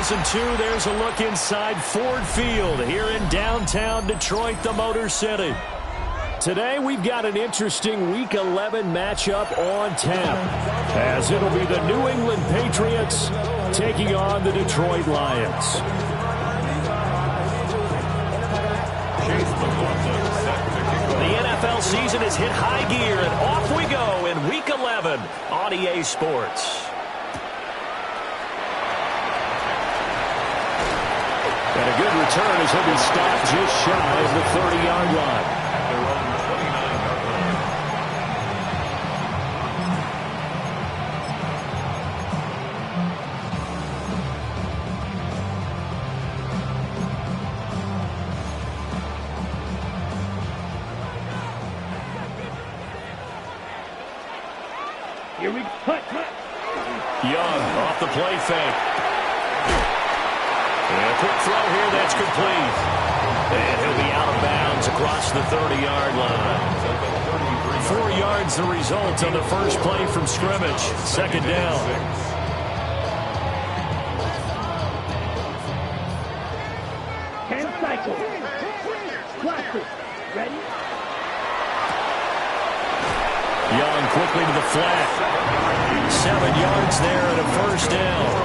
2002, there's a look inside Ford Field here in downtown Detroit, the Motor City. Today, we've got an interesting Week 11 matchup on tap, as it'll be the New England Patriots taking on the Detroit Lions. The NFL season has hit high gear, and off we go in Week 11 on EA Sports. And a good return as he'll be stopped just shy of the 30-yard line. Here we go. Young off the play fake. And a quick throw here that's complete. And he'll be out of bounds across the 30-yard line. 4 yards the result on the first play from scrimmage. Second down. Hand cycle. Cluster. Ready? Young quickly to the flat. 7 yards there and a first down.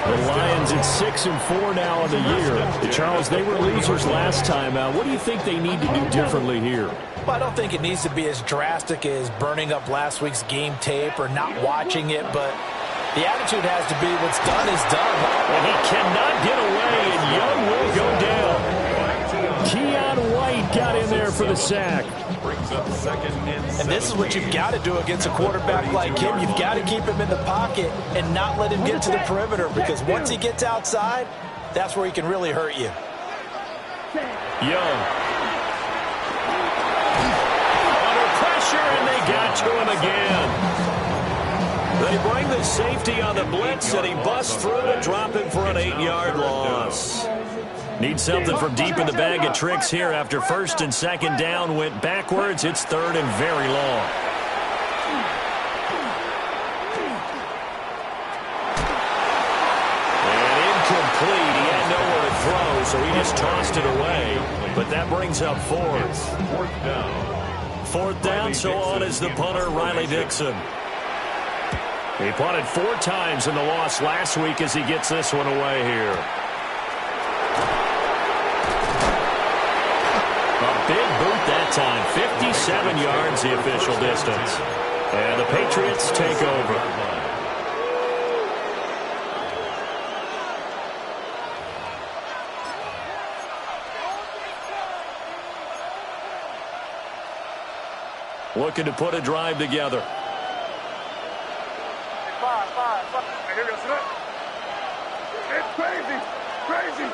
The Lions at 6-4 now on the year. Charles, they were losers last time out. What do you think they need to do differently here? Well, I don't think it needs to be as drastic as burning up last week's game tape or not watching it, but the attitude has to be what's done is done. And he cannot get away, and Young will go down. Keon White got in there for the sack. And this is what you've got to do against a quarterback like him. You've got to keep him in the pocket and not let him get to the perimeter, because once he gets outside, that's where he can really hurt you. Young. Under pressure, and they got to him again. They bring the safety on the blitz, and he busts through to drop him for an 8-yard loss. Need something from deep in the bag of tricks here after first and second down went backwards. It's third and very long. And incomplete. He had nowhere to throw, so he just tossed it away. But that brings up fourth. Fourth down, so on is the punter, Riley Dixon. He punted 4 times in the loss last week as he gets this one away here. Big boot that time. 57 yards the official distance. And the Patriots take over. Looking to put a drive together. It's crazy. Crazy.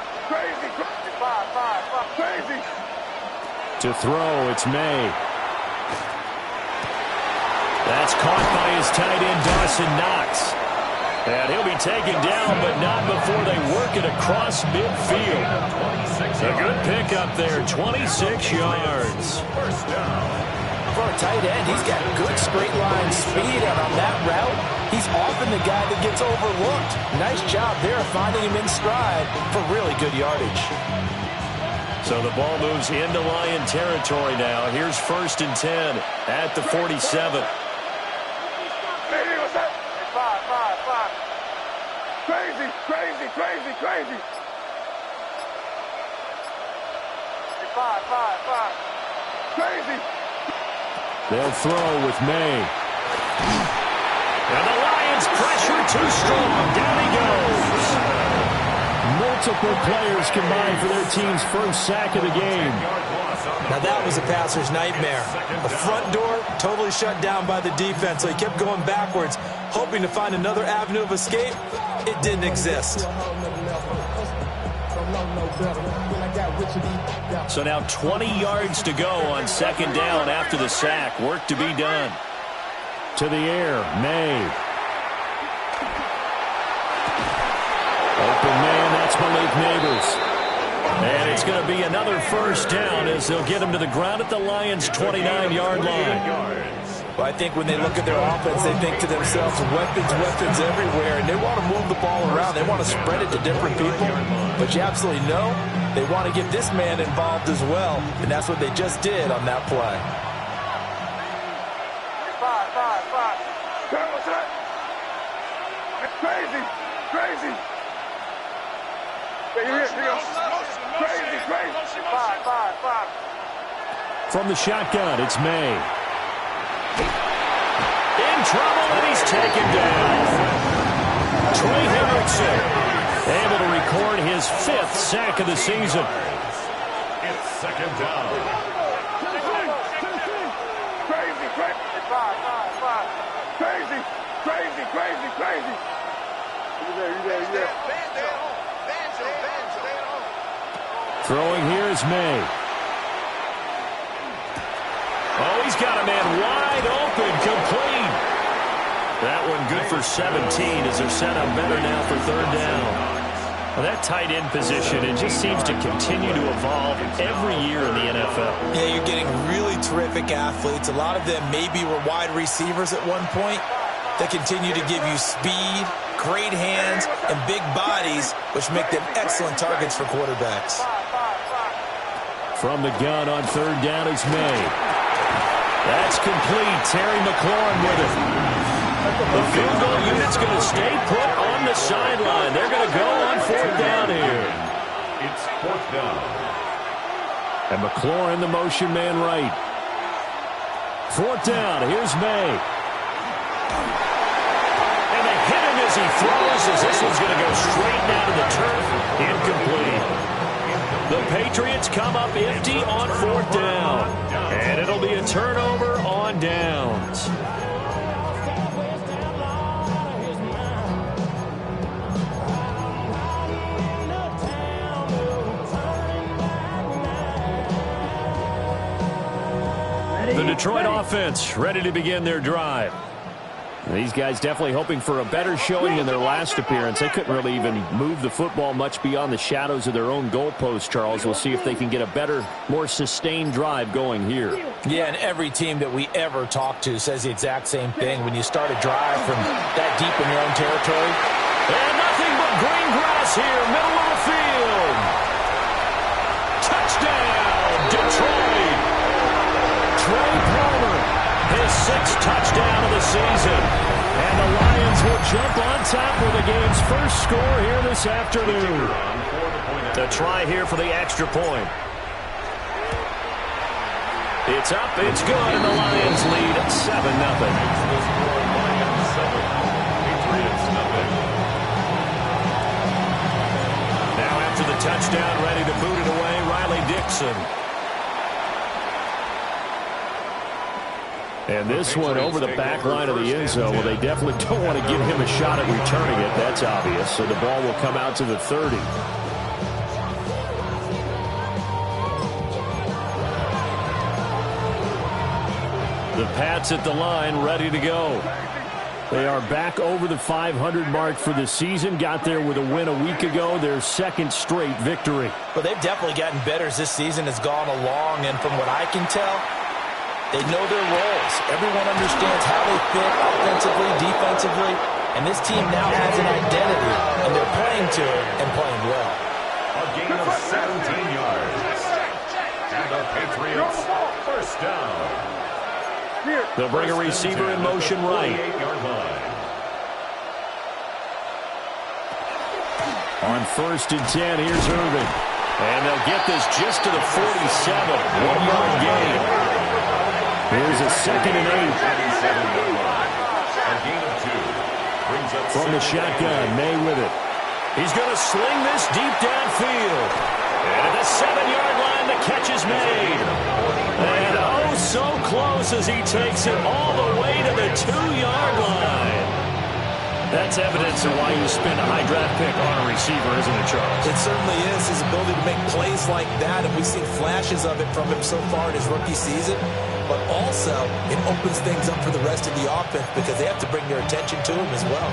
To throw, it's May. That's caught by his tight end, Dawson Knox. And he'll be taken down, but not before they work it across midfield. A good pickup there, 26 yards. For a tight end, he's got good straight line speed, and on that route, he's often the guy that gets overlooked. Nice job there finding him in stride for really good yardage. So the ball moves into Lion territory now. Here's first and 10 at the 47. Crazy. Crazy. They'll throw with May. And the Lions pressure too strong. Down he goes. Multiple players combined for their team's first sack of the game. Now that was a passer's nightmare. The front door totally shut down by the defense, so he kept going backwards, hoping to find another avenue of escape. It didn't exist. So now 20 yards to go on second down after the sack. Work to be done. To the air, May. Open man, that's Malik Neighbors. And it's going to be another first down as they'll get him to the ground at the Lions' 29-yard line. Well, I think when they look at their offense, they think to themselves, weapons everywhere, and they want to move the ball around. They want to spread it to different people. But you absolutely know they want to get this man involved as well, and that's what they just did on that play. Five. Terrible set. It's crazy. Yeah, here you go. Crazy. Five. From the shotgun, it's May. In trouble, and he's taken down. Trey Hendrickson able to record his 5th sack of the season. It's second down. Crazy. Five. Crazy. You there. Throwing here is May. Oh, he's got a man wide open, complete. That one good for 17 as they're set up better now for 3rd down. Well, that tight end position, it just seems to continue to evolve every year in the NFL. Yeah, you're getting really terrific athletes. A lot of them maybe were wide receivers at one point. They continue to give you speed, great hands, and big bodies, which make them excellent targets for quarterbacks. From the gun on 3rd down is May. That's complete. Terry McLaurin with it. The field goal unit's going to stay put on the sideline. They're going to go on 4th down here. It's 4th down. And McLaurin, the motion man right. 4th down. Here's May. And they hit him as he throws, as this one's going to go straight down to the turf. Incomplete. The Patriots come up empty on 4th down. And it'll be a turnover on downs. The Detroit offense ready to begin their drive. These guys definitely hoping for a better showing in their last appearance. They couldn't really even move the football much beyond the shadows of their own goalpost, Charles. We'll see if they can get a better, more sustained drive going here. Yeah, and every team that we ever talk to says the exact same thing. When you start a drive from that deep in your own territory. And nothing but green grass here, middle of the field. Touchdown, Detroit. Trey Palmer, his 6th touchdown of the season. And the Lions will jump on top with the game's first score here this afternoon. The try here for the extra point. It's up, it's good, and the Lions lead 7-0. Now after the touchdown, ready to boot it away, Riley Dixon. And this one over the back line of the end zone. Well, they definitely don't want to give him a shot at returning it. That's obvious. So the ball will come out to the 30. The Pats at the line, ready to go. They are back over the 500 mark for the season. Got there with a win a week ago, their 2nd straight victory. Well, they've definitely gotten better as this season has gone along. And from what I can tell, they know their roles. Everyone understands how they fit offensively, defensively. And this team now has an identity, and they're playing to it and playing well. A gain of 17 yards. And the Patriots, 1st down. They'll bring a receiver in motion right. 48-yard line. On 1st and 10, here's Irvin. And they'll get this just to the 47. 1-yard gain. Here's a 2nd and 8. A gain of 2. Brings up From the shotgun, May with it. He's going to sling this deep downfield. And at the 7-yard line, the catch is made. And oh, so close as he takes it all the way to the 2-yard line. That's evidence of why you spend a high draft pick on a receiver, isn't it, Charles? It certainly is. His ability to make plays like that, and we've seen flashes of it from him so far in his rookie season. But also, it opens things up for the rest of the offense because they have to bring their attention to him as well.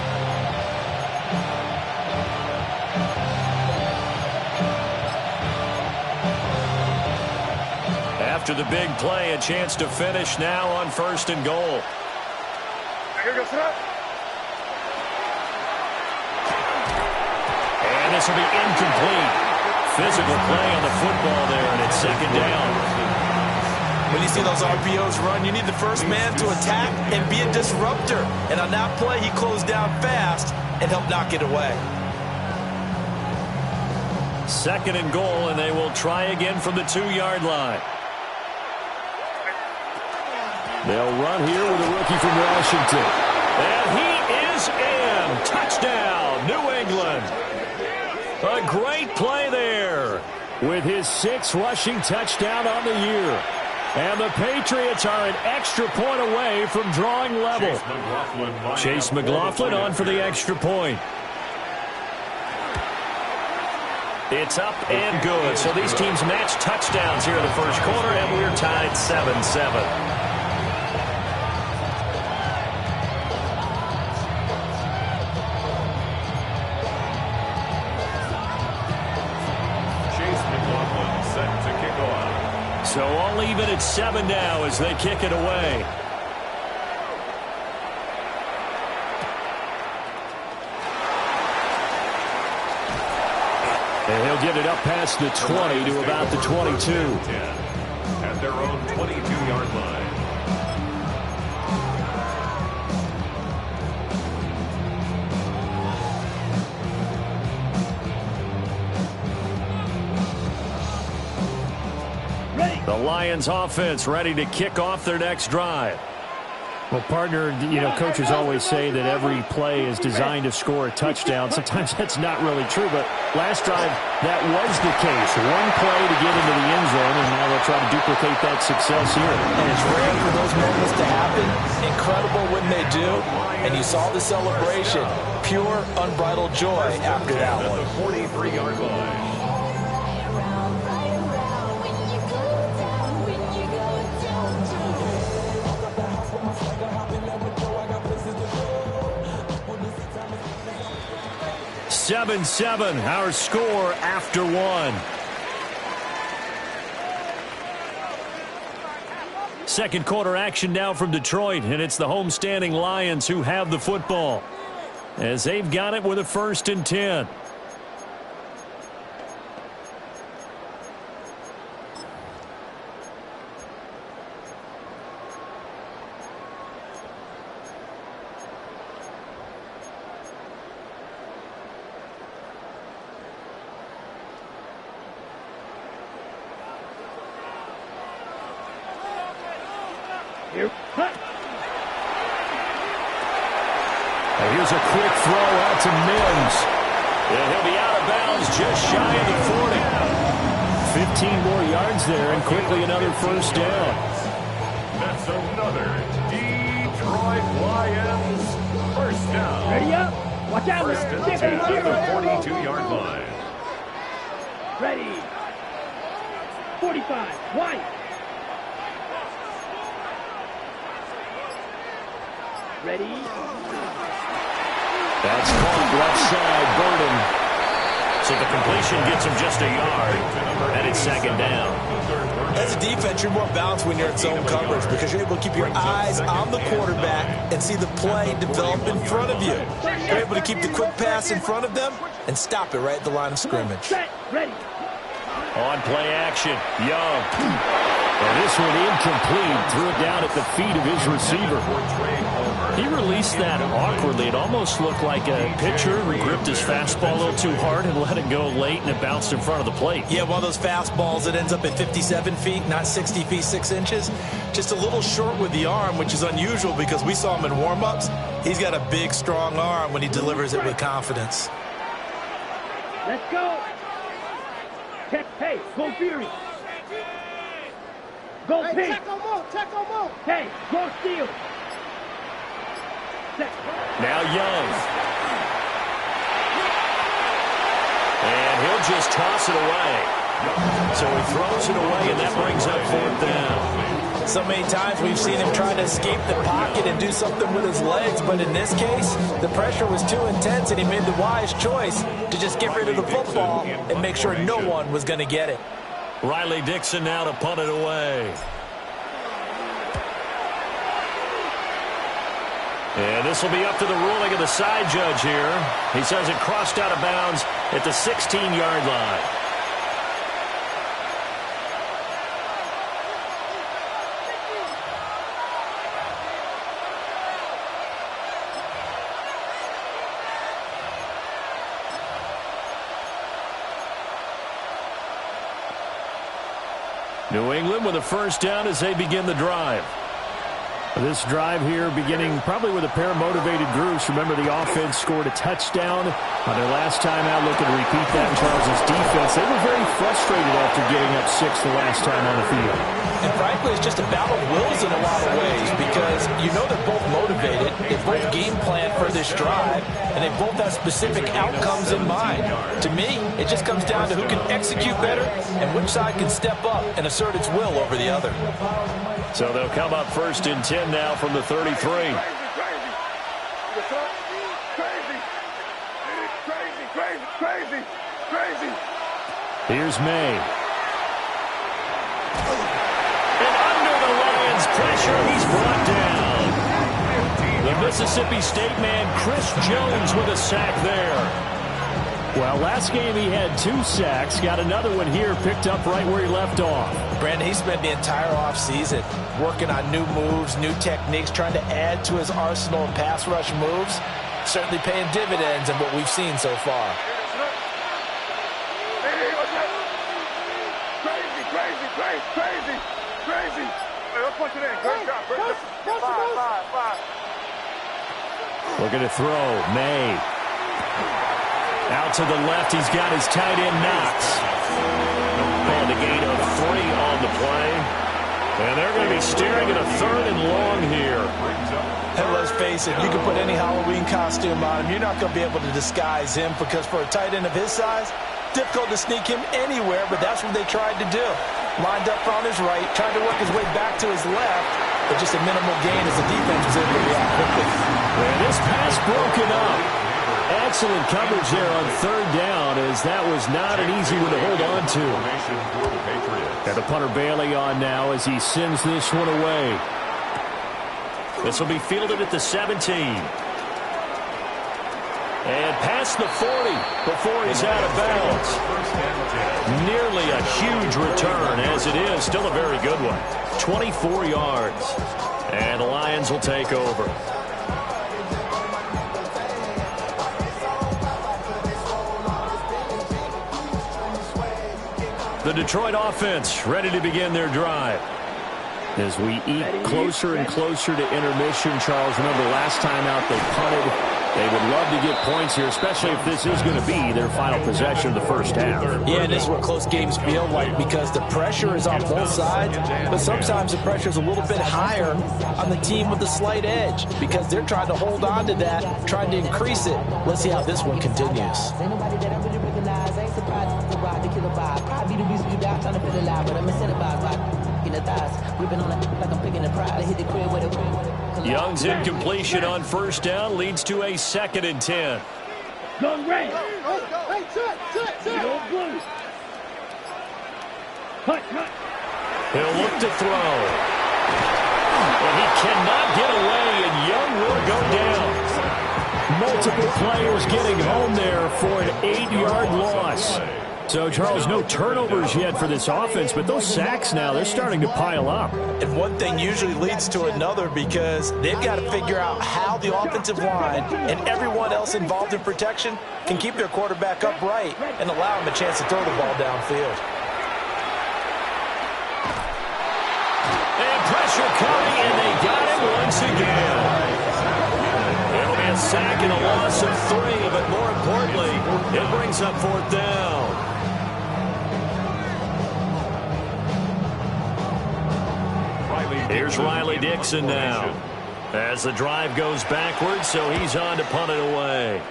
After the big play, a chance to finish now on 1st and goal. And this will be incomplete. Physical play on the football there, and it's 2nd down. When you see those RPOs run, you need the first man to attack and be a disruptor. And on that play, he closed down fast and helped knock it away. 2nd and goal, and they will try again from the 2-yard line. They'll run here with a rookie from Washington. And he is in. Touchdown, New England. A great play there with his 6th rushing touchdown on the year. And the Patriots are an extra point away from drawing level. Chase McLaughlin on for the extra point. It's up and good. So these teams match touchdowns here in the 1st quarter, and we're tied 7-7. So all even at 7 now as they kick it away. And he'll get it up past the 20 to about the 22. At their own 22-yard line. The Lions offense ready to kick off their next drive. Well, partner, coaches always say that every play is designed to score a touchdown. Sometimes that's not really true, but last drive, that was the case. One play to get into the end zone, and now they'll try to duplicate that success here. And it's rare for those moments to happen. Incredible when they do. And you saw the celebration. Pure, unbridled joy after that one. 43-yard line. Seven, our score after 1. Second quarter action now from Detroit, and it's the homestanding Lions who have the football as they've got it with a 1st and 10. Here's a quick throw out to Mims. And he'll be out of bounds just shy of the 40. 15 more yards there, and quickly another 1st down. That's another Detroit Lions 1st down. Ready up. Watch out. 1st and 10 at the 42-yard line. Ready. 45. White. Ready. That's caught left side, Burden. So the completion gets him just a yard, and it's 2nd down. As a defense, you're more balanced when you're in zone coverage because you're able to keep your eyes on the quarterback and see the play develop in front of you. You're able to keep the quick pass in front of them and stop it right at the line of scrimmage. Set. Ready. On play action, Young. And this one incomplete. Threw it down at the feet of his receiver. He released that awkwardly. It almost looked like a pitcher who gripped his fastball a little too hard and let it go late, and it bounced in front of the plate. Yeah, one of those fastballs that ends up at 57 feet, not 60 feet, 6 inches. Just a little short with the arm, which is unusual because we saw him in warm-ups. He's got a big, strong arm when he delivers it with confidence. Let's go. Hey, go Fury. Go Pink. Check them out. Hey, go Steel. Now Young. And he'll just toss it away. So he throws it away, and that brings up 4th down. So many times we've seen him try to escape the pocket and do something with his legs, but in this case, the pressure was too intense, and he made the wise choice to just get rid of the football and make sure no one was going to get it. Riley Dixon now to punt it away. And this will be up to the ruling of the side judge here. He says it crossed out of bounds at the 16-yard line. New England with a first down as they begin the drive. This drive here beginning probably with a pair of motivated groups. Remember, the offense scored a touchdown on their last time out. Looking to repeat that in Charles' defense. They were very frustrated after giving up 6 the last time on the field. And frankly, it's just a battle of wills in a lot of ways because you know they're both motivated. They both game plan for this drive, and they both have specific outcomes in mind. To me, it just comes down to who can execute better and which side can step up and assert its will over the other. So they'll come up first and 10 now from the 33. Crazy. Here's May. And under the Lions' pressure, he's brought down. The Mississippi State man, Chris Jones, with a sack there. Well, last game he had 2 sacks. Got another one here, picked up right where he left off. Brandon, he spent the entire offseason working on new moves, new techniques, trying to add to his arsenal of pass rush moves. Certainly paying dividends in what we've seen so far. Crazy. Hey, let's punch it in. Great job. Five. Looking to throw. May. Out to the left. He's got his tight end, Knox. And a gain of 3 on the play. And they're going to be staring at a 3rd and long here. And let's face it, you can put any Halloween costume on him. You're not going to be able to disguise him because for a tight end of his size, difficult to sneak him anywhere, but that's what they tried to do. Lined up on his right, tried to work his way back to his left, but just a minimal gain as the defense was able to react quickly. And this pass broken up. Excellent coverage there on 3rd down, as that was not an easy one to hold on to. And the punter Bailey on now as he sends this one away. This will be fielded at the 17. And past the 40 before he's out of bounds. Nearly a huge return, as it is. Still a very good one. 24 yards. And the Lions will take over. The Detroit offense ready to begin their drive. As we eat closer and closer to intermission, Charles, remember last time out they punted. They would love to get points here, especially if this is going to be their final possession of the first half. Yeah, and this is what close games feel like because the pressure is on both sides, but sometimes the pressure is a little bit higher on the team with the slight edge because they're trying to hold on to that, trying to increase it. Let's see how this one continues. Young's incompletion on first down leads to a 2nd and 10. Young Ray. Go blue. Cut. He'll look to throw. And he cannot get away, and Young will go down. Multiple players getting home there for an 8-yard loss. So, Charles, no turnovers yet for this offense, but those sacks now, they're starting to pile up. And one thing usually leads to another because they've got to figure out how the offensive line and everyone else involved in protection can keep their quarterback upright and allow him a chance to throw the ball downfield. And pressure coming, and they got it once again. It'll be a sack and a loss of 3, but more importantly, it brings up 4th down. Here's Riley Dixon now. As the drive goes backwards, so he's on to punt it away.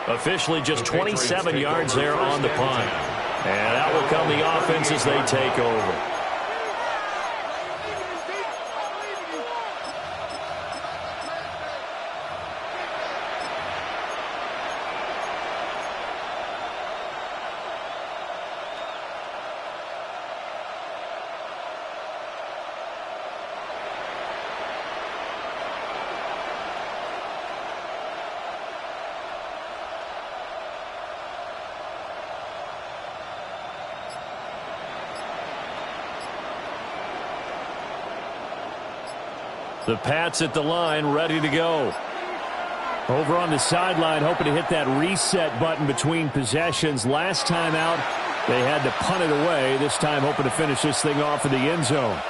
Officially just 27 yards there on the punt. And out will come the offense as they take over. The Pats at the line, ready to go. Over on the sideline, hoping to hit that reset button between possessions. Last time out, they had to punt it away. This time, hoping to finish this thing off in the end zone.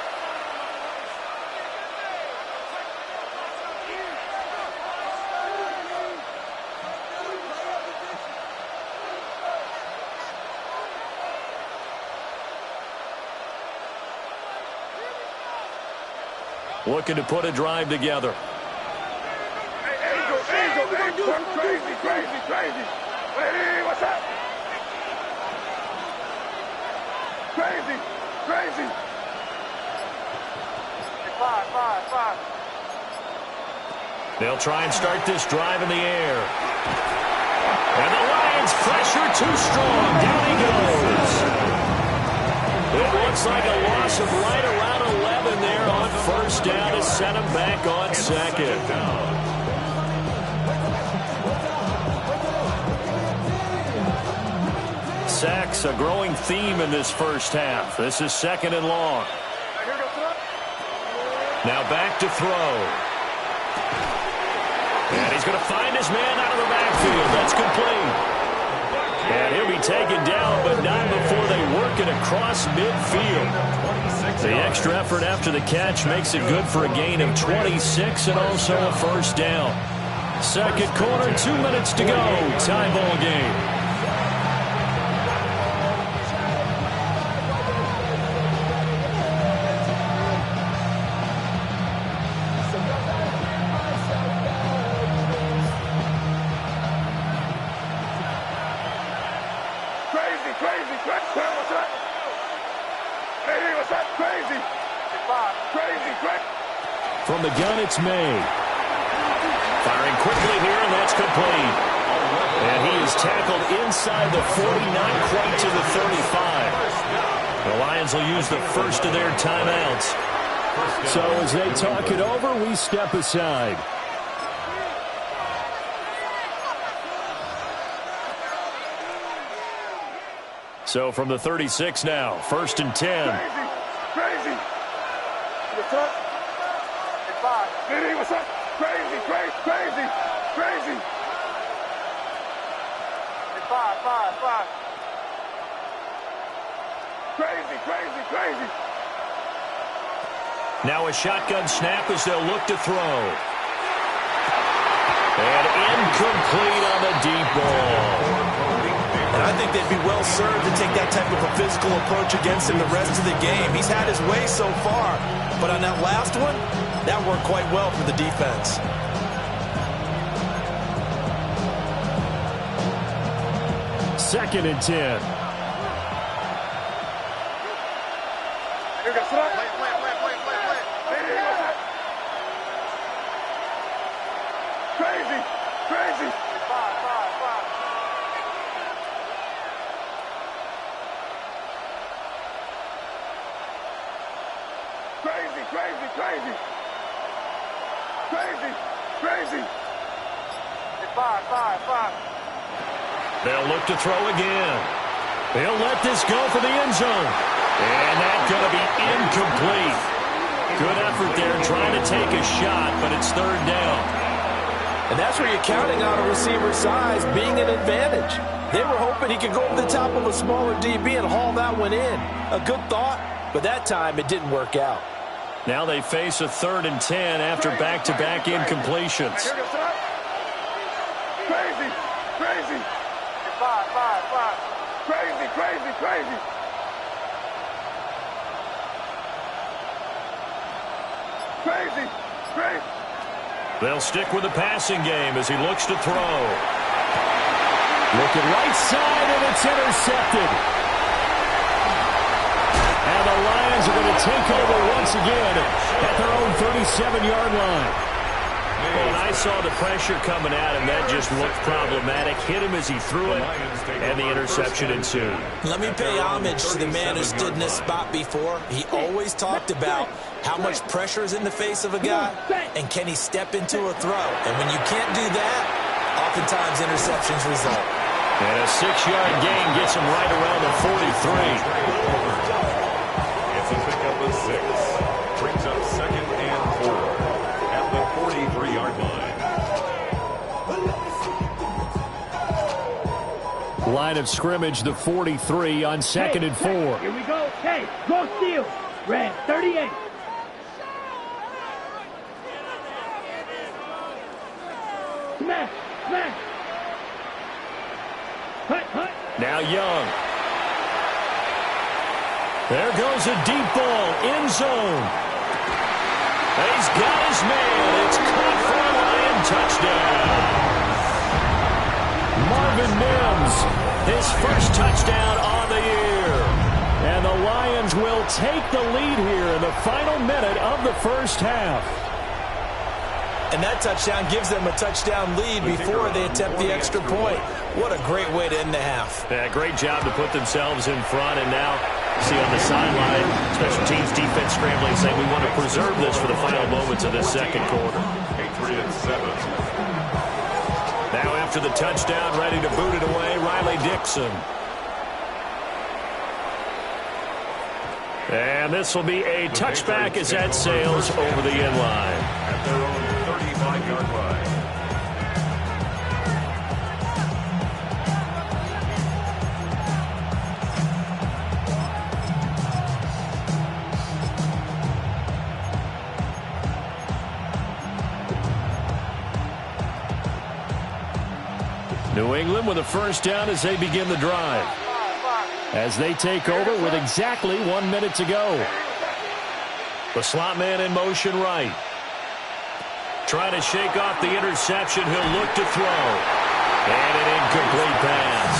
Looking to put a drive together. Crazy. Hey, what's up? Crazy. Five. They'll try and start this drive in the air. And the Lions pressure too strong. Down he goes. It looks like a loss of right around 11 there on first down to set him back on second. Sacks, a growing theme in this first half. This is second and long. Now back to throw. And he's going to find his man out of the backfield. That's complete. And he'll be taken down, but not before they work it across midfield. The extra effort after the catch makes it good for a gain of 26 and also a first down. Second quarter, 2 minutes to go. Tie ball game. From the gun, it's May. Firing quickly here, and that's complete. And he is tackled inside the 49, quite to the 35. The Lions will use the first of their timeouts. So as they talk it over, we step aside. So from the 36 now, first and 10. Crazy. What's up? Hey, what's up? Crazy. Five. Crazy. Now a shotgun snap as they'll look to throw. And incomplete on the deep ball. And I think they'd be well served to take that type of a physical approach against him the rest of the game. He's had his way so far, but on that last one, that worked quite well for the defense. Second and 10. Crazy. Five. Crazy. Five. They'll look to throw again. They'll let this go for the end zone. And that's going to be incomplete. Good effort there trying to take a shot, but it's third down. And that's where you're counting on a receiver's size being an advantage. They were hoping he could go over the top of a smaller DB and haul that one in. A good thought, but that time it didn't work out. Now they face a third and 10 after back-to-back incompletions. Crazy. Five. Crazy. They'll stick with the passing game as he looks to throw. Looking right side, and it's intercepted. And the Lions are going to take over once again at their own 37-yard line. When I saw the pressure coming at him, that just looked problematic. Hit him as he threw it, and the interception ensued. Let me pay homage to the man who stood in this spot before. He always talked about how much pressure is in the face of a guy, and can he step into a throw. And when you can't do that, oftentimes interceptions result. And a 6-yard gain gets him right around the 43. It's a pickup of 6. Brings up second and 4. Line of scrimmage, the 43 on 2nd and 4. Here we go. Hey, go steal. Red 38. Smash, smash. Hut, hut. Now Young. There goes a deep ball, end zone. He's got his man. It's caught for a Lion touchdown. Marvin Mims, his first touchdown on the year. And the Lions will take the lead here in the final minute of the first half. And that touchdown gives them a touchdown lead before they attempt the extra point. What a great way to end the half. Yeah, great job to put themselves in front. And now, see on the sideline, special teams defense scrambling, saying we want to preserve this for the final moments of this second quarter. Patriots 7. Now after the touchdown, ready to boot it away, Riley Dixon. And this will be a touchback as that sails over the end line. At their own 35-yard line. New England with a first down as they begin the drive. As they take over with exactly 1 minute to go. The slot man in motion right. Trying to shake off the interception. He'll look to throw. And an incomplete pass.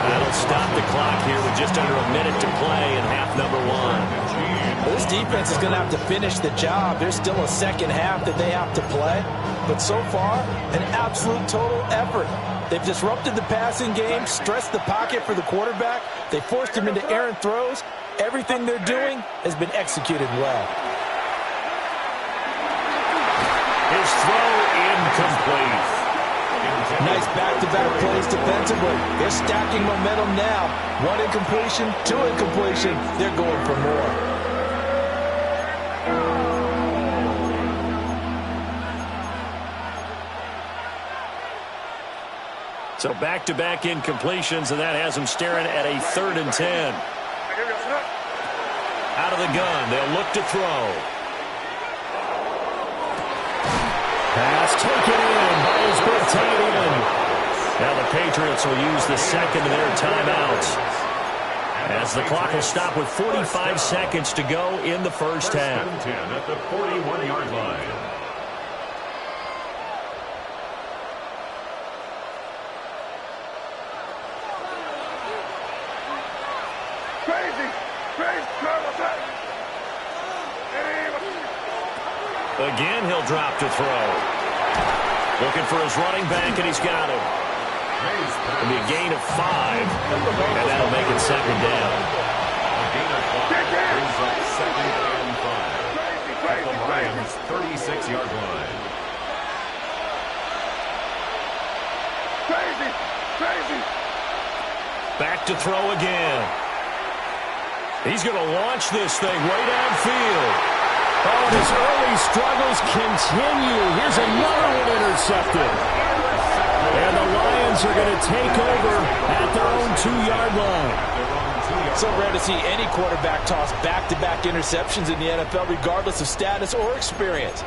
That'll stop the clock here with just under a minute to play in half number 1. This defense is going to have to finish the job. There's still a second half that they have to play. But so far, an absolute total effort. They've disrupted the passing game, stressed the pocket for the quarterback. They forced him into errant throws. Everything they're doing has been executed well. His throw incomplete. Nice back-to-back plays defensively. They're stacking momentum now. 1 incompletion, 2 incompletion. They're going for more. So back-to-back incompletions, and that has them staring at a 3rd and 10. Out of the gun, they'll look to throw. Pass taken in by his big tight end. Now the Patriots will use the second of their timeouts, as the clock will stop with 45 seconds to go in the first half. 10 at the 41-yard line. Again, he'll drop to throw. Looking for his running back, and he's got him. It'll be a gain of 5, and that'll make it 2nd down. A gain of 5 brings up 2nd and 5 at the Lions' 36-yard line. Back to throw again. He's going to launch this thing way downfield. Oh, and his early struggles continue. Here's another one intercepted. And the Lions are going to take over at their own 2-yard line. So rare to see any quarterback toss back-to-back interceptions in the NFL, regardless of status or experience.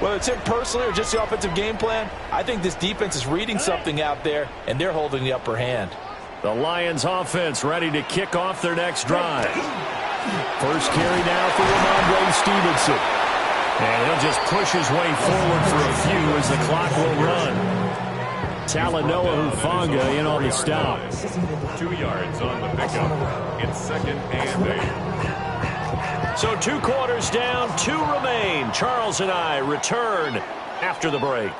Whether it's him personally or just the offensive game plan, I think this defense is reading something out there, and they're holding the upper hand. The Lions offense ready to kick off their next drive. First carry now for Ramondre Stevenson. And he'll just push his way forward for a few as the clock will run. Talanoa Hufanga in on the stop. 2 yards on the pickup. It's 2nd and 8. So 2 quarters down, 2 remain. Charles and I return after the break.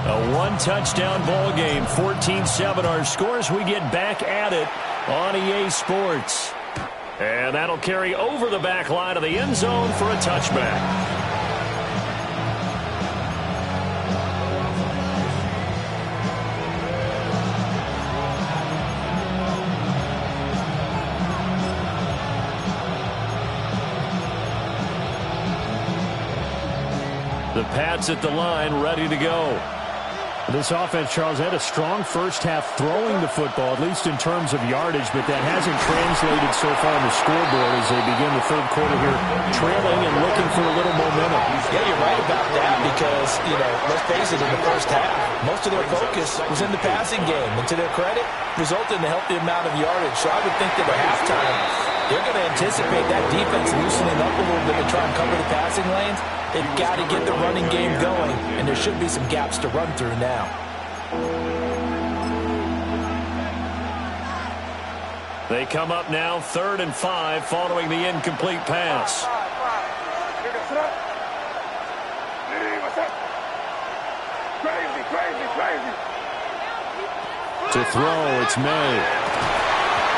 A 1-touchdown ball game, 14-7 our scores. We get back at it on EA Sports. And that'll carry over the back line of the end zone for a touchback. The Pats at the line, ready to go. This offense, Charles, had a strong first half throwing the football, at least in terms of yardage, but that hasn't translated so far on the scoreboard as they begin the third quarter here, trailing and looking for a little momentum. Yeah, you're right about that because, let's face it, in the first half, most of their focus was in the passing game, and to their credit, resulted in a healthy amount of yardage. So I would think that at halftime, they're going to anticipate that defense loosening up a little bit to try and cover the passing lanes. They've got to get the running game going, and there should be some gaps to run through now. They come up now 3rd and 5 following the incomplete pass. To throw, it's May.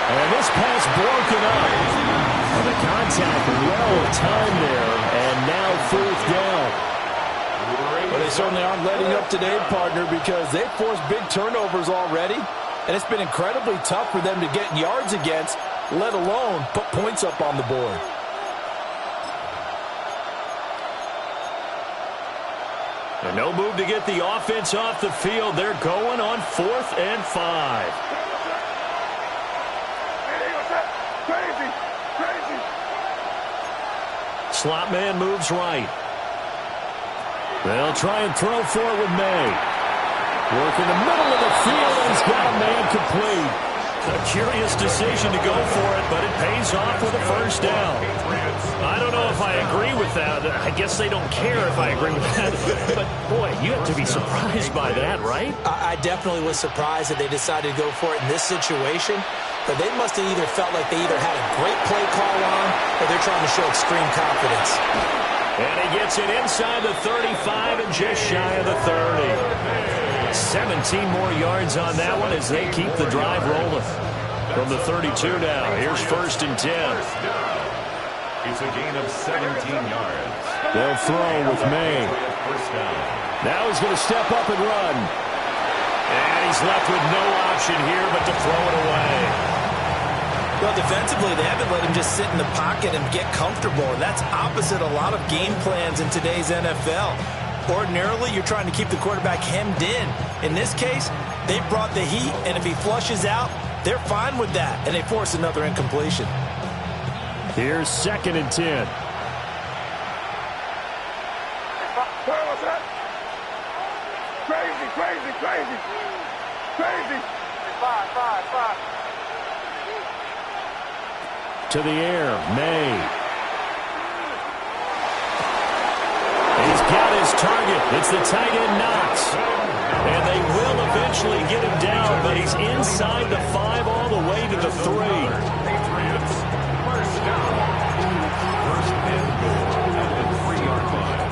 And this pass broken up. And the contact well timed there, and now 4th down. Well, they certainly aren't letting up today, partner, because they've forced big turnovers already, and it's been incredibly tough for them to get yards against, let alone put points up on the board. And no move to get the offense off the field. They're going on 4th and 5. Slot man moves right. They'll try and throw for it with May. Work in the middle of the field, and he's got a man complete. A curious decision to go for it, but it pays off with a first down. I don't know if I agree with that. I guess they don't care if I agree with that. But, boy, you have to be surprised by that, right? I definitely was surprised that they decided to go for it in this situation. But they must have either felt like they either had a great play call on or they're trying to show extreme confidence. And he gets it inside the 35 and just shy of the 30. 17 more yards on that one as they keep the drive rolling. From the 32 now, here's 1st and 10. It's a gain of 17 yards. They'll throw with May. Now he's going to step up and run. And he's left with no option here but to throw it away. Well, defensively, they haven't let him just sit in the pocket and get comfortable, and that's opposite a lot of game plans in today's NFL. Ordinarily, you're trying to keep the quarterback hemmed in. In this case, they brought the heat, and if he flushes out, they're fine with that, and they force another incompletion. Here's 2nd and 10. Crazy. 5. To the air, May. He's got his target. It's the tight end, Knox. And they will eventually get him down, but he's inside the 5 all the way to the 3. Patriots, first down. First and goal at the 3-yard line.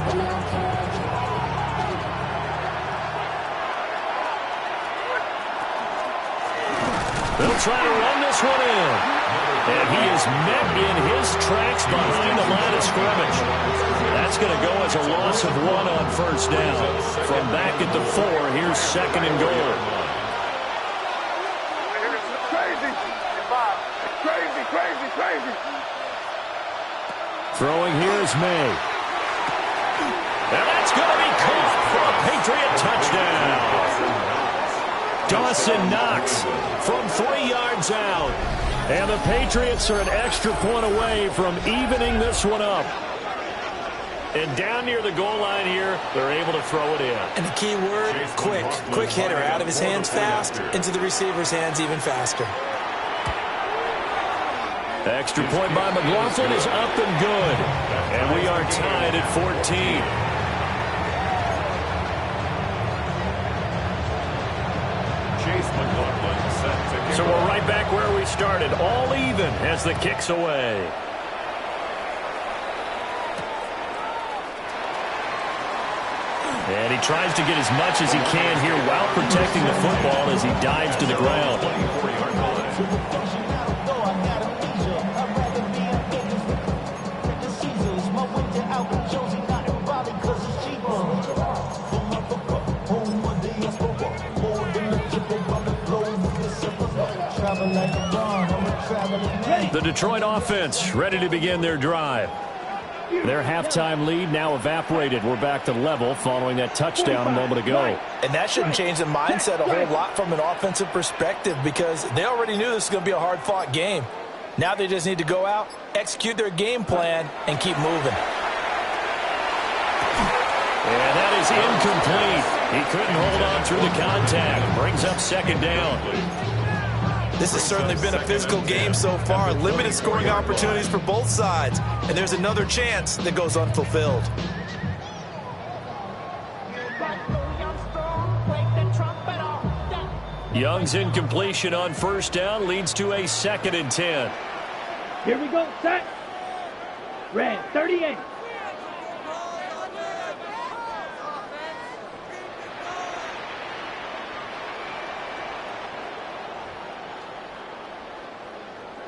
They'll try to run this one in. And he is met in his tracks behind the line of scrimmage. That's going to go as a loss of 1 on first down. From back at the 4, here's 2nd and goal. Crazy. Throwing here is May. And that's going to be caught for a Patriot touchdown. Dawson Knox from 3 yards out. And the Patriots are an extra point away from evening this one up. And down near the goal line here, they're able to throw it in. And the key word, quick. Quick hitter. Out of his hands fast, into the receiver's hands even faster. Extra point by McLaughlin is up and good. And we are tied at 14. So we're right back where we started, all even as the kick's away. And he tries to get as much as he can here while protecting the football as he dives to the ground. The Detroit offense ready to begin their drive. Their halftime lead now evaporated. We're back to level following that touchdown a moment ago. And that shouldn't change the mindset a whole lot from an offensive perspective because they already knew this was going to be a hard-fought game. Now they just need to go out, execute their game plan, and keep moving. And that is incomplete. He couldn't hold on through the contact. Brings up second down. This has certainly been a physical game so far. Limited scoring opportunities for both sides. And there's another chance that goes unfulfilled. Young's incompletion on first down leads to a 2nd and 10. Here we go, set. Red 38.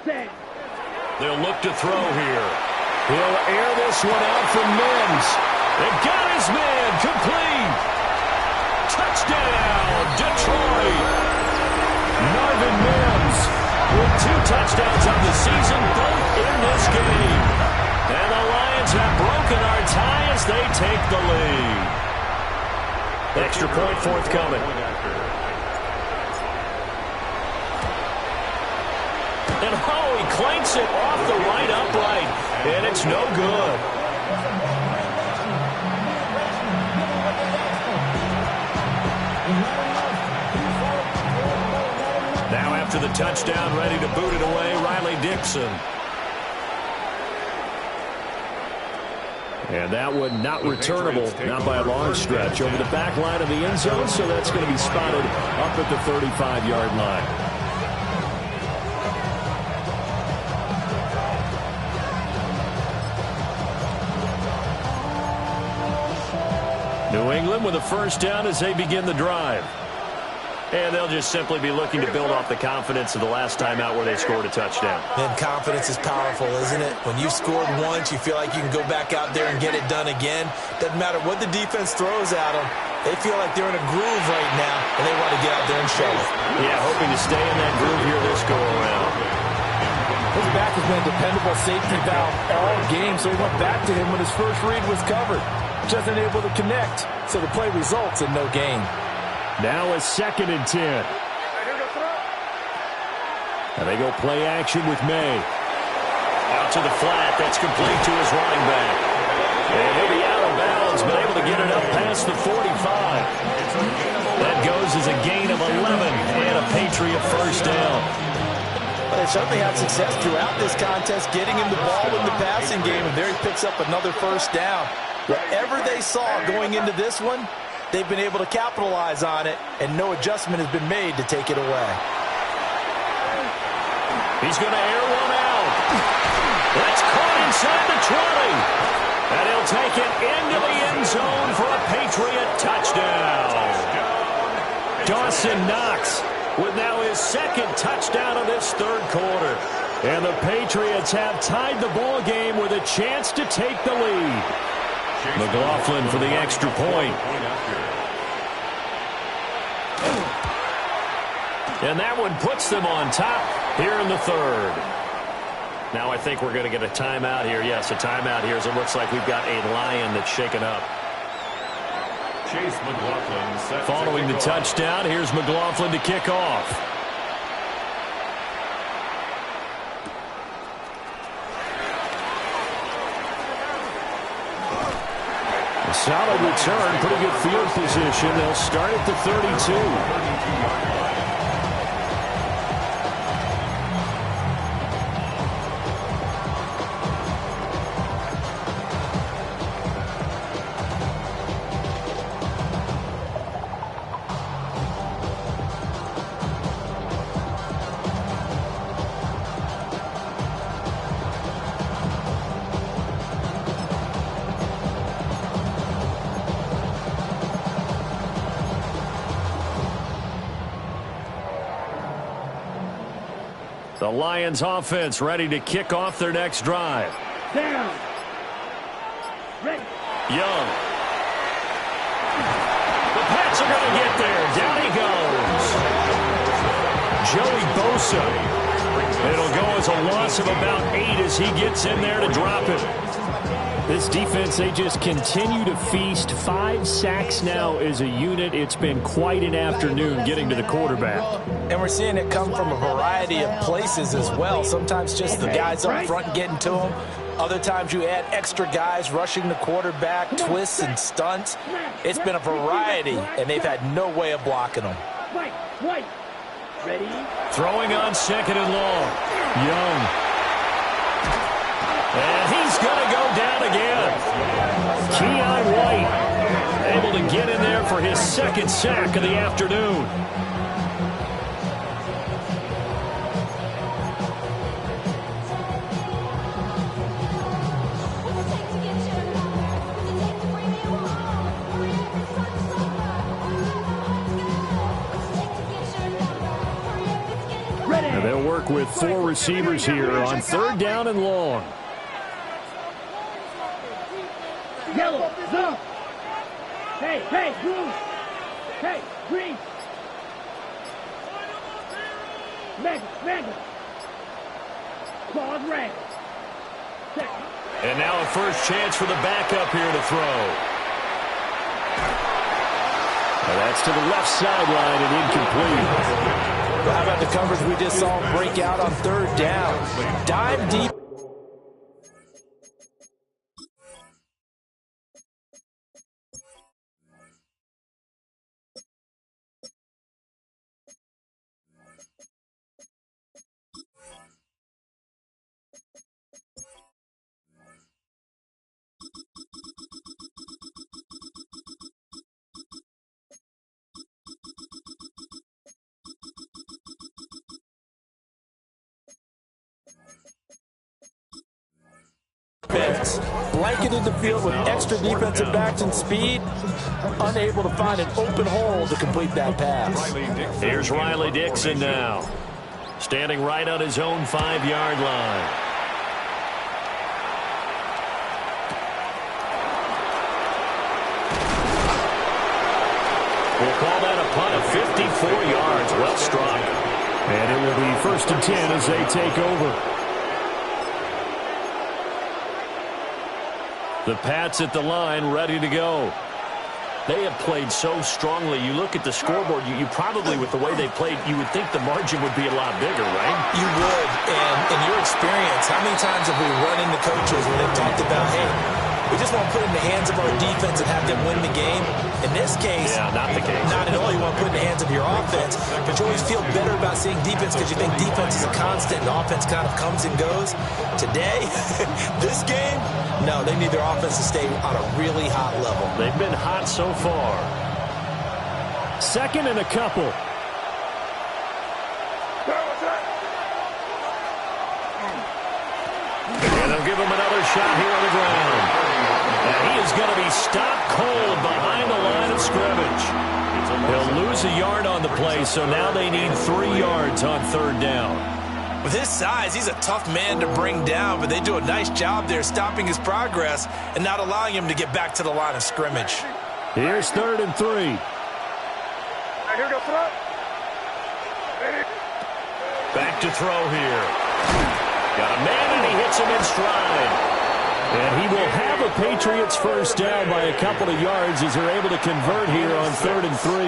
Set. They'll look to throw here. He'll air this one out for Mims. They've got his man complete. Touchdown, Detroit. Marvin Mims with 2 touchdowns on the season, both in this game. And the Lions have broken our tie as they take the lead. Extra point forthcoming. And oh, he clanks it off the right upright, and it's no good. Now after the touchdown, ready to boot it away, Riley Dixon. And that one not returnable, not by a long stretch, over the back line of the end zone, so that's going to be spotted up at the 35-yard line. New England with a first down as they begin the drive. And they'll just simply be looking to build off the confidence of the last time out where they scored a touchdown. And confidence is powerful, isn't it? When you've scored once, you feel like you can go back out there and get it done again. Doesn't matter what the defense throws at them. They feel like they're in a groove right now, and they want to get out there and show it. Yeah, hoping to stay in that groove here this go-around. His back has been a dependable safety valve all game, so he went back to him when his first read was covered. Just unable to connect, so the play results in no gain. Now a 2nd and 10. And they go play action with May. Out to the flat. That's complete to his running back. And he'll be out of bounds, but able to get it up past the 45. That goes as a gain of 11 and a Patriot first down. But they certainly had success throughout this contest, getting him the ball in the passing game, and there he picks up another first down. Whatever they saw going into this one, they've been able to capitalize on it, and no adjustment has been made to take it away. He's going to air one out. That's caught inside the 20. And he'll take it into the end zone for a Patriot touchdown. Dawson Knox with now his 2nd touchdown of this 3rd quarter. And the Patriots have tied the ball game with a chance to take the lead. McLaughlin for the extra point. And that one puts them on top here in the 3rd. Now I think we're going to get a timeout here. Yes, a timeout here as it looks like we've got a Lion that's shaken up. Chase McLaughlin set Following the touchdown, here's McLaughlin to kick off. A solid return, pretty good field position. They'll start at the 32. The Lions offense ready to kick off their next drive. Down. Ready. Young. The Pats are going to get there. Down he goes. Joey Bosa. It'll go as a loss of about 8 as he gets in there to drop it. This defense, they just continue to feast. 5 sacks now as a unit. It's been quite an afternoon getting to the quarterback. And we're seeing it come from a variety of places as well. Sometimes just the guys up front getting to them. Other times you add extra guys rushing the quarterback, twists and stunts. It's been a variety, and they've had no way of blocking them. Ready? Throwing on 2nd and long. Young. And he's going to go down again. Keion White able to get in there for his 2nd sack of the afternoon. And they'll work with 4 receivers here on 3rd down and long. Yellow, blue. Hey, blue. Hey, green. Mega. Claws red. And now a first chance for the backup here to throw. And that's to the left sideline and incomplete. Well, how about the coverage we just saw break out on 3rd down? Dive deep. Blanketed the field with extra defensive backs and speed, unable to find an open hole to complete that pass. Here's Riley Dixon now, standing right on his own 5-yard line. We'll call that a punt of 54 yards. Well struck. And it will be 1st and 10 as they take over. The Pats at the line, ready to go. They have played so strongly. You look at the scoreboard, you probably, with the way they played, you would think the margin would be a lot bigger, right? You would, and in your experience, how many times have we run into coaches when they've talked about, hey, we just want to put it in the hands of our defense and have them win the game? In this case, not the case. Not at all. You want to put it in the hands of your offense, but you always feel better about seeing defense because you think defense is a constant and offense kind of comes and goes. Today, this game, no, they need their offense to stay on a really hot level. They've been hot so far. 2nd and a couple. And they'll give him another shot here on the ground. And he is going to be stopped cold behind the line of scrimmage. He'll lose a yard on the play, so now they need 3 yards on 3rd down. With his size, he's a tough man to bring down, but they do a nice job there stopping his progress and not allowing him to get back to the line of scrimmage. Here's 3rd and 3. Here goes front. Back to throw here. Got a man, and he hits him in stride. And he will have a Patriots first down by a couple of yards as they're able to convert here on 3rd and 3.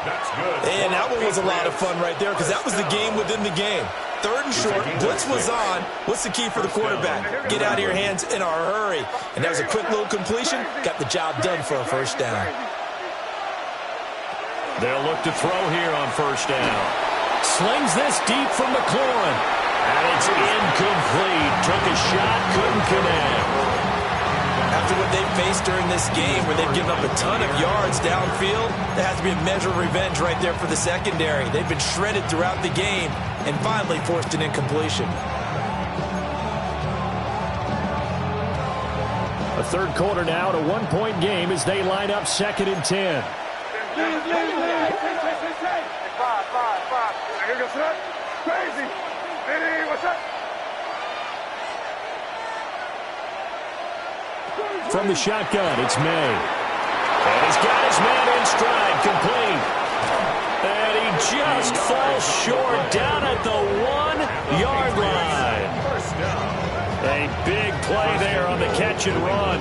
That's good. And that one was a lot of fun right there because that was the game within the game. 3rd and short, blitz was on. What's the key for the quarterback? Get out of your hands in a hurry. And that was a quick little completion. Got the job done for a first down. They'll look to throw here on 1st down. Slings this deep from McLaurin. And it's incomplete. Took a shot, couldn't connect. After what they've faced during this game where they've given up a ton of yards downfield, there has to be a measure of revenge right there for the secondary. They've been shredded throughout the game and finally forced an incompletion. A 3rd quarter now, to 1-point game as they line up 2nd and 10. Five. Here goes front. Crazy. Hey, what's up? From the shotgun, it's May. And he's got his man in stride, complete. And he just falls short down at the 1-yard line. A big play there on the catch and run.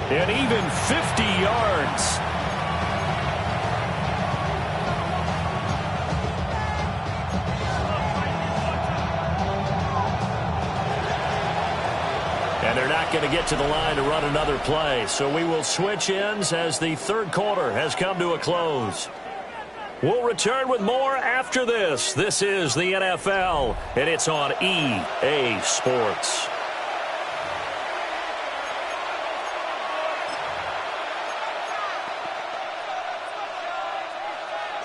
And even 50 yards. And they're not going to get to the line to run another play. So we will switch ends as the third quarter has come to a close. We'll return with more after this. This is the NFL, and it's on EA Sports.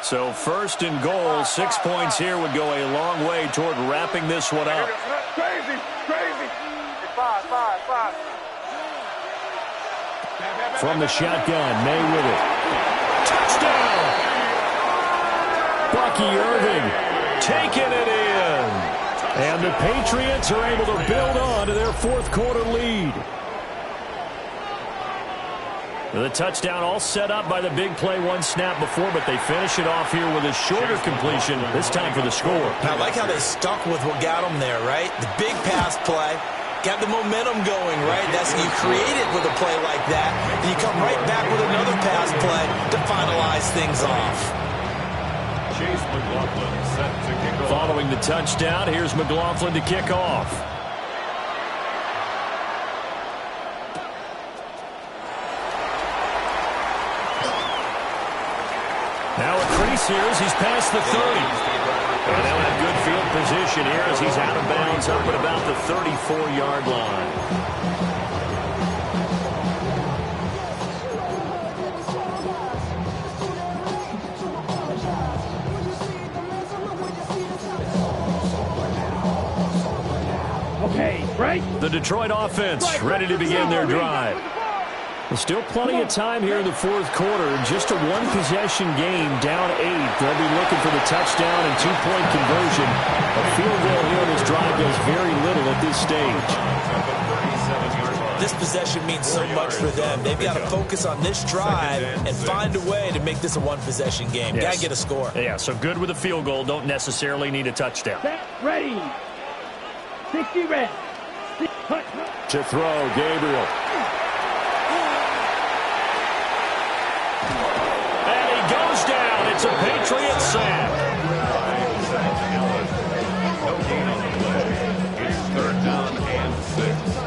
So first and goal, 6 points here would go a long way toward wrapping this one up. Crazy, crazy. Five. From the shotgun, May with it. Touchdown! Bucky Irving Taking it in. And the Patriots are able to build on to their fourth quarter lead. The touchdown all set up by the big play one snap before, but they finish it off here with a shorter completion, this time for the score. And I like how they stuck with what got them there, right? The big pass play, got the momentum going, right? That's you create it with a play like that, and you come right back with another pass play to finalize things off. Chase McLaughlin set to kick off. Following the touchdown, here's McLaughlin to kick off. Now a crease here as he's past the 30. And they'll have good field position here as he's out of bounds up at about the 34-yard line. Okay, right? The Detroit offense ready to begin their drive. There's still plenty of time here in the fourth quarter. Just a one-possession game, down 8. They'll be looking for the touchdown and two-point conversion. A field goal here on this drive does very little at this stage. This possession means so much for them. They've got to focus on this drive and find a way to make this a one-possession game. Yes. Got to get a score. Yeah, so good with a field goal. Don't necessarily need a touchdown. Set, ready. 60 red. To throw, Gabriel. And he goes down. It's a Patriot sack. No gain on the play. It's third down and 6.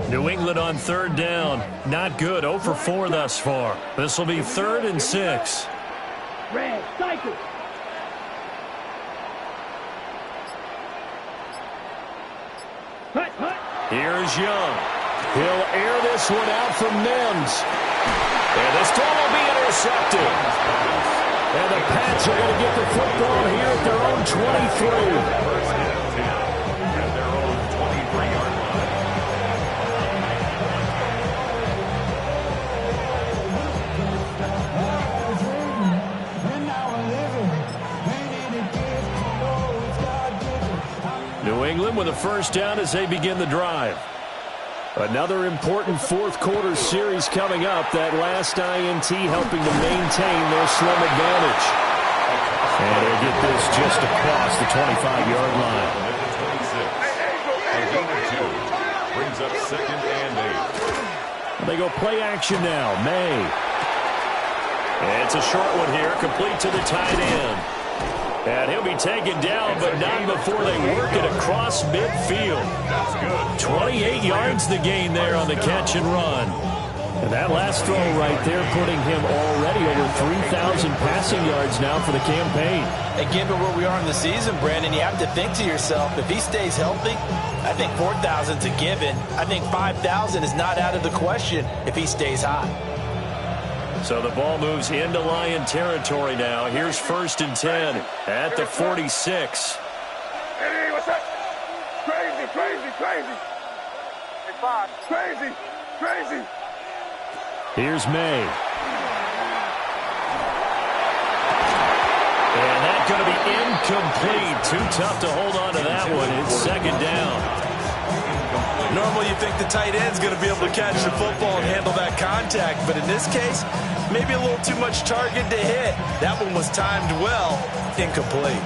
New England on third down. Not good. 0 for 4 thus far. This will be 3rd and 6. Red, cycle. Here's Young. He'll air this one out from Mims. And this ball will be intercepted. And the Pats are going to get the football here at their own 23. At their own 23-yard line. New England with a first down as they begin the drive. Another important fourth quarter series coming up. That last INT helping to maintain their slim advantage. And they'll get this just across the 25-yard line. At the 26. A gain of 2. Brings up 2nd and 8. They go play action now. May. And it's a short one here, complete to the tight end. And he'll be taken down, but not before they work it across midfield. That's good. 28 yards the gain there on the catch and run. And that last throw right there putting him already over 3,000 passing yards now for the campaign. And given where we are in the season, Brandon, you have to think to yourself, if he stays healthy, I think 4,000's a given. I think 5,000 is not out of the question if he stays hot. So the ball moves into Lion territory now. Here's 1st and 10 at the 46. Hey, what's up? Crazy, crazy, crazy. Hey, Bob. Crazy, crazy. Here's May. And that's going to be incomplete. Too tough to hold on to that one. It's 2nd down. Normally you think the tight end's going to be able to catch the football and handle that contact, but in this case, maybe a little too much target to hit. That one was timed well, incomplete.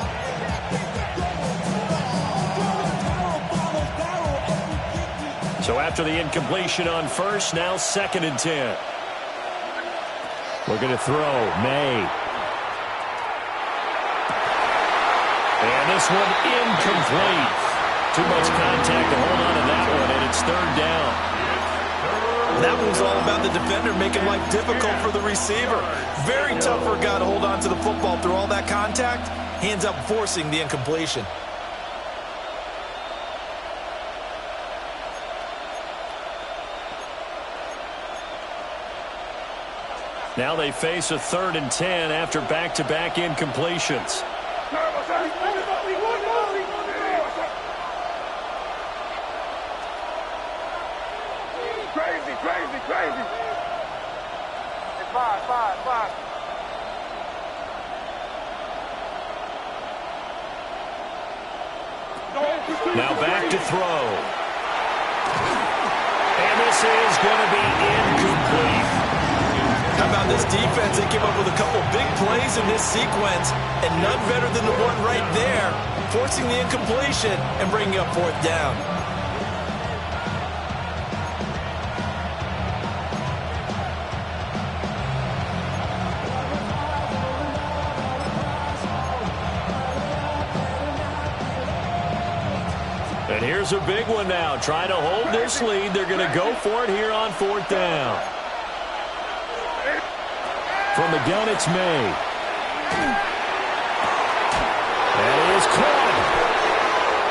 So after the incompletion on 1st, now 2nd and 10. Looking to throw, May. And this one incomplete. Too much contact to hold on to that one, and it's 3rd down. That one's all about the defender making life difficult for the receiver. Very tough for a guy to hold on to the football through all that contact. He ends up forcing the incompletion. Now they face a 3rd and 10 after back-to-back incompletions. Crazy, crazy, crazy. Hey, five. Now back to throw. And this is going to be incomplete. How about this defense? They came up with a couple big plays in this sequence, and none better than the one right there, forcing the incompletion and bringing up 4th down. And here's a big one now. Trying to hold this lead. They're going to go for it here on 4th down. From the gun, it's May. That is caught.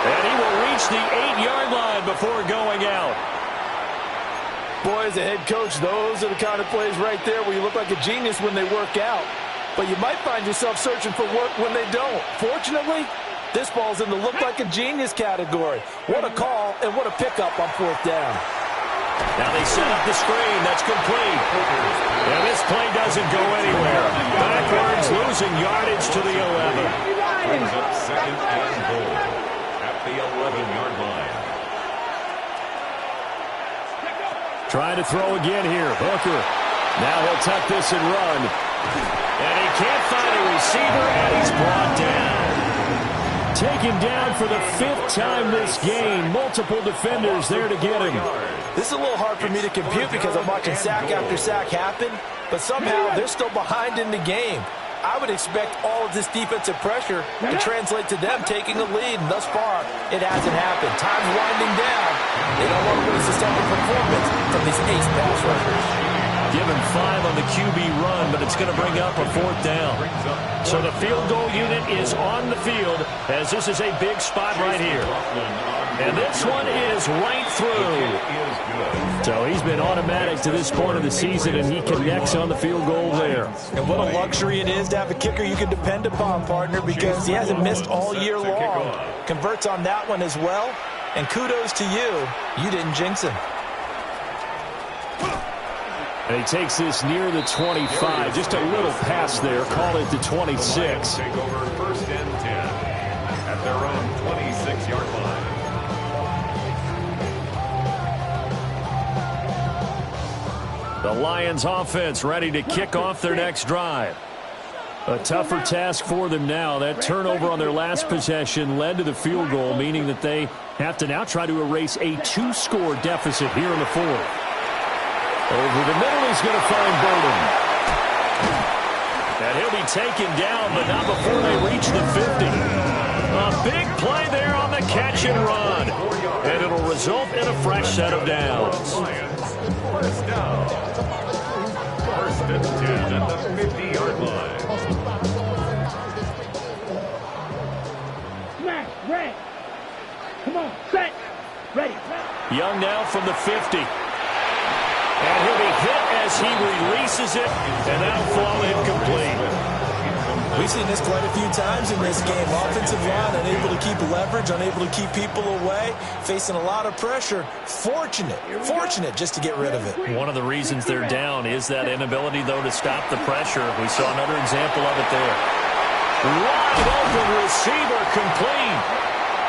And he will reach the 8-yard line before going out. Boy, as a head coach, those are the kind of plays right there where you look like a genius when they work out. But you might find yourself searching for work when they don't. Fortunately, this ball's in the look like a genius category. What a call and what a pickup on 4th down. Now they set up the screen. That's complete. And this play doesn't go anywhere. Backwards, losing yardage to the 11. Brings up 2nd and goal at the 11-yard line. Trying to throw again here. Hooker. Now he'll tuck this and run. And he can't find a receiver, and he's brought down. Taken down for the 5th time this game. Multiple defenders there to get him. This is a little hard for me to compute because I'm watching sack after sack happen, but somehow they're still behind in the game. I would expect all of this defensive pressure to translate to them taking a lead, and thus far, it hasn't happened. Time's winding down. They don't want to lose the second performance from these ace pass rushers. Given 5 on the QB run, but it's going to bring up a 4th down. So the field goal unit is on the field as this is a big spot right here. And this one is right through. So he's been automatic to this point of the season, and he connects on the field goal there. And what a luxury it is to have a kicker you can depend upon, partner, because he hasn't missed all year long. Converts on that one as well. And kudos to you. You didn't jinx him. And he takes this near the 25. Just a little pass there. Call it the 26. Take over 1st and 10 at their own 26-yard line. The Lions offense ready to kick off their next drive. A tougher task for them now. That turnover on their last possession led to the field goal, meaning that they have to now try to erase a 2-score deficit here in the 4th. Over the middle, he's going to find Bolden. And he'll be taken down, but not before they reach the 50. A big play there on the catch and run. And it'll result in a fresh set of downs. First down. First and 10 at the 50-yard line. Smash, red. Come on, set. Ready. Young now from the 50. And he'll be hit as he releases it, and that'll fall incomplete. We've seen this quite a few times in this game. Offensive line unable to keep leverage, unable to keep people away, facing a lot of pressure. Fortunate just to get rid of it. One of the reasons they're down is that inability, though, to stop the pressure. We saw another example of it there. Wide open receiver complete.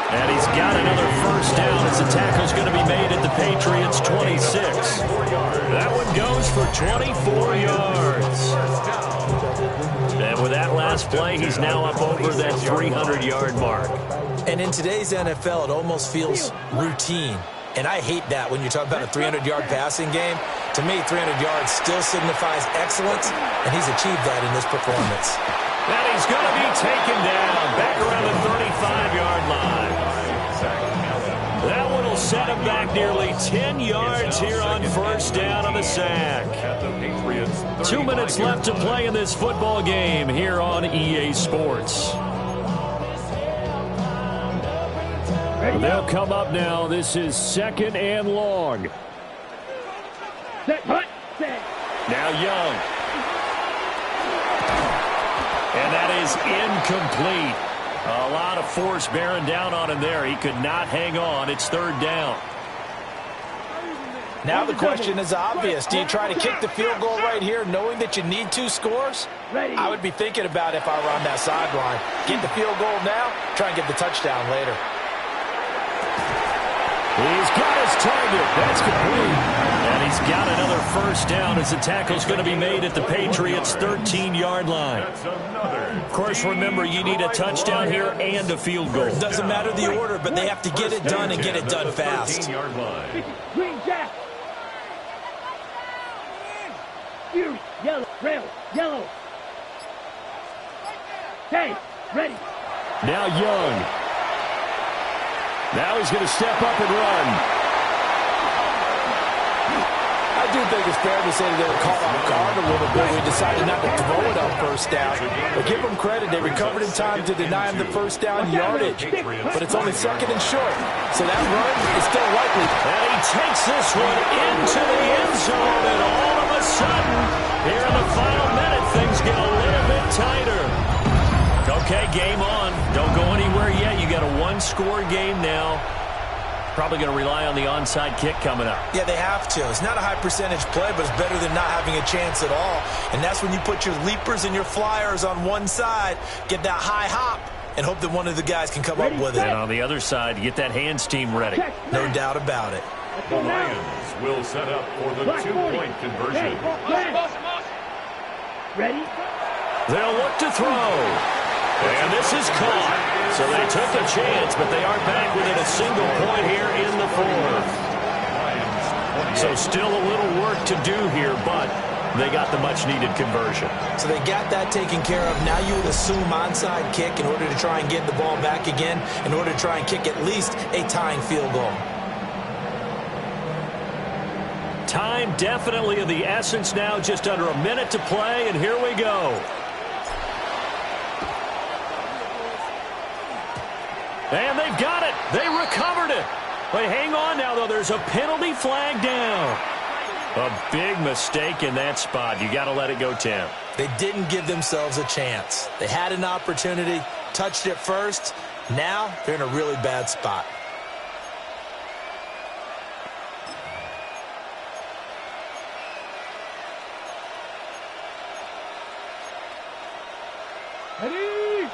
And he's got another first down as the tackle's going to be made at the Patriots' 26. That one goes for 24 yards. And with that last play, he's now up over that 300-yard mark. And in today's NFL, it almost feels routine. And I hate that when you talk about a 300-yard passing game. To me, 300 yards still signifies excellence, and he's achieved that in this performance. And he's going to be taken down back around the 35-yard line. That one will set him back nearly 10 yards here on first down on the sack. 2 minutes left to play in this football game here on EA Sports. They'll come up now. This is second and long. Set, hut, set. Now Young. And that is incomplete. A lot of force bearing down on him there. He could not hang on. It's third down. Now the question is obvious. Do you try to kick the field goal right here knowing that you need 2 scores? I would be thinking about if I were on that sideline. Get the field goal now, try and get the touchdown later. He's got his target. That's complete. And he's got another first down as the tackle's going to be made at the Patriots' 13-yard line. Of course, remember, you need a touchdown here and a field goal. Doesn't matter the order, but they have to get it done and get it done fast. Green jack. Fury, yellow, rail, yellow. Hey, ready. Now Young. Now he's going to step up and run. I do think it's fair to say that they were caught off guard a little bit. We decided not to throw it on first down. But give them credit. They recovered in time to deny him the first down yardage. But it's only second and short. So that run is still likely. And he takes this one into the end zone. And all of a sudden, here in the final minute, things get a little bit tighter. Okay, game on. Don't go anywhere yet. You got a one-score game now. Probably going to rely on the onside kick coming up. Yeah, they have to. It's not a high-percentage play, but it's better than not having a chance at all. And that's when you put your leapers and your flyers on one side, get that high hop, and hope that one of the guys can come up with it. And on the other side, get that hands team ready. No doubt about it. The Lions will set up for the two-point conversion. Ready? They'll look to throw. And this is caught. So they took a chance, but they are back within a single point here in the fourth. So still a little work to do here, but they got the much-needed conversion. So they got that taken care of. Now you would assume onside kick in order to try and get the ball back again, in order to try and kick at least a tying field goal. Time definitely of the essence now, just under a minute to play, and here we go. And they've got it. They recovered it. But hang on now, though. There's a penalty flag down. A big mistake in that spot. You got to let it go, Tim. They didn't give themselves a chance. They had an opportunity, touched it first. Now they're in a really bad spot. Ready?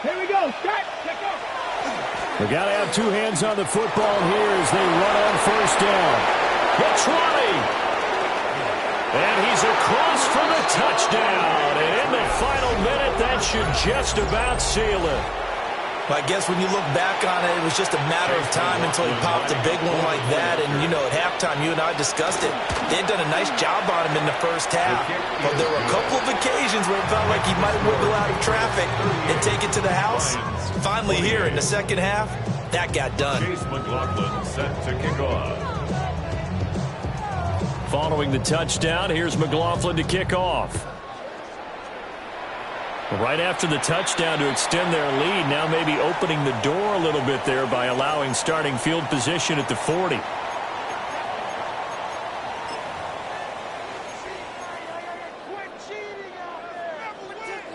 Here we go. Start. Check out. They got to have 2 hands on the football here as they run on first down. It's running. And he's across for the touchdown. And in the final minute, that should just about seal it. I guess when you look back on it, it was just a matter of time until he popped a big one like that. And, you know, at halftime, you and I discussed it. They had done a nice job on him in the first half. But there were a couple of occasions where it felt like he might wiggle out of traffic and take it to the house. Finally here in the second half, that got done. Chase McLaughlin set to kick off. Following the touchdown, here's McLaughlin to kick off. Right after the touchdown to extend their lead, now maybe opening the door a little bit there by allowing starting field position at the 40.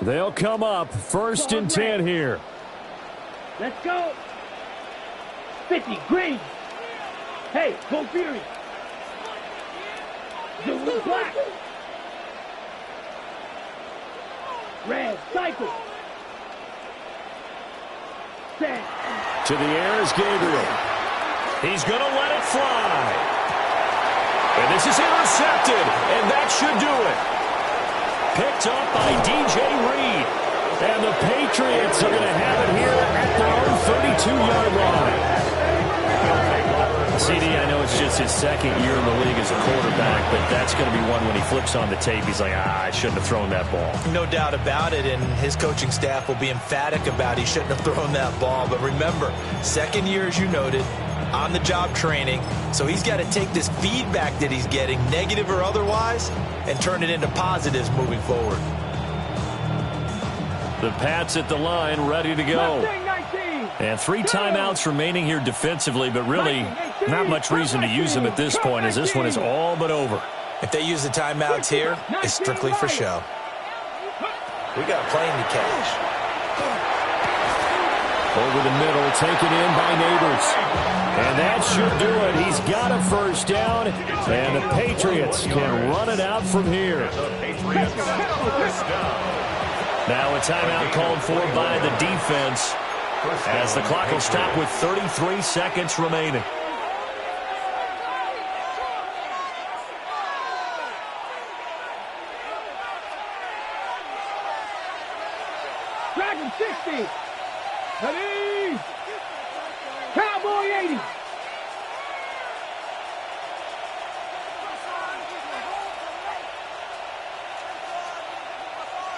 They'll come up 1st and 10 here. Let's go. 50, green. Hey, go Fury. Zulu black. Red, cycle. Set. To the air is Gabriel. He's going to let it fly. And this is intercepted, and that should do it. Picked up by DJ Reed. And the Patriots are going to have it here at their own 32-yard line. CD, I know it's just his second year in the league as a quarterback, but that's going to be one when he flips on the tape, he's like, I shouldn't have thrown that ball. No doubt about it, and his coaching staff will be emphatic about he shouldn't have thrown that ball. But remember, second year, as you noted, on-the-job training, so he's got to take this feedback that he's getting, negative or otherwise, and turn it into positives moving forward. The Pats at the line, ready to go. And 3 timeouts remaining here defensively, but really not much reason to use them at this point, as this one is all but over. If they use the timeouts here, it's strictly for show. We got a plane to catch. Over the middle, taken in by Neighbors. And that should do it. He's got a first down, and the Patriots can run it out from here. Now a timeout called for by the defense, as the clock will stop with 33 seconds remaining. Dragon 60. Ready. Cowboy 80.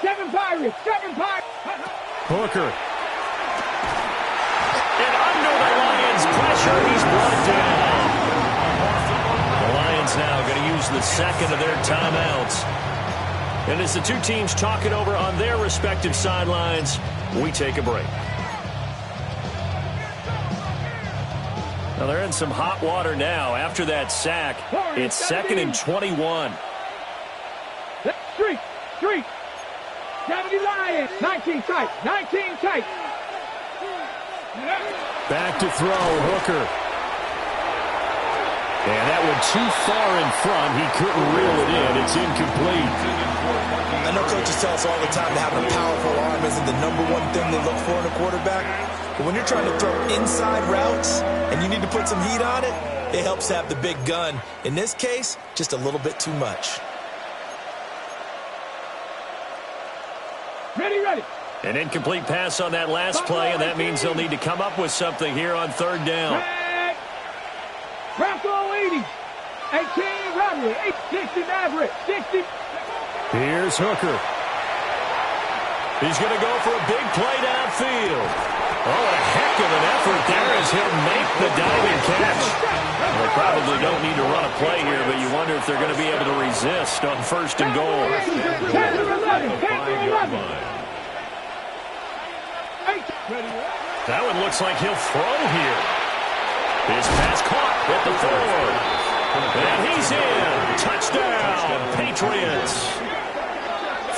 Seven Pirates. Hooker. And under the Lions' pressure, he's brought down. The Lions now going to use the second of their timeouts. And as the two teams talk it over on their respective sidelines, we take a break. Now they're in some hot water now after that sack. It's 2nd and 21. Street. 70 Lions. 19 tight. Back to throw, Hooker. And that one too far in front. He couldn't reel it in. It's incomplete. I know coaches tell us all the time that having a powerful arm isn't the #1 thing they look for in a quarterback. But when you're trying to throw inside routes and you need to put some heat on it, it helps have the big gun. In this case, just a little bit too much. Ready. An incomplete pass on that last play, and that means they'll need to come up with something here on 3rd down. Bronco 80. 18 robbery. 60 Maverick. 60. Here's Hooker. He's going to go for a big play downfield. Oh, a heck of an effort there as he'll make the diving catch. Well, they probably don't need to run a play here, but you wonder if they're going to be able to resist on 1st and goal. That one looks like he'll throw here. His pass caught at the 4. And he's in. Touchdown, Patriots.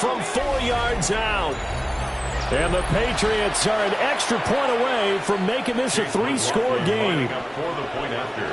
From 4 yards out. And the Patriots are an extra point away from making this a 3-score game. For the point after.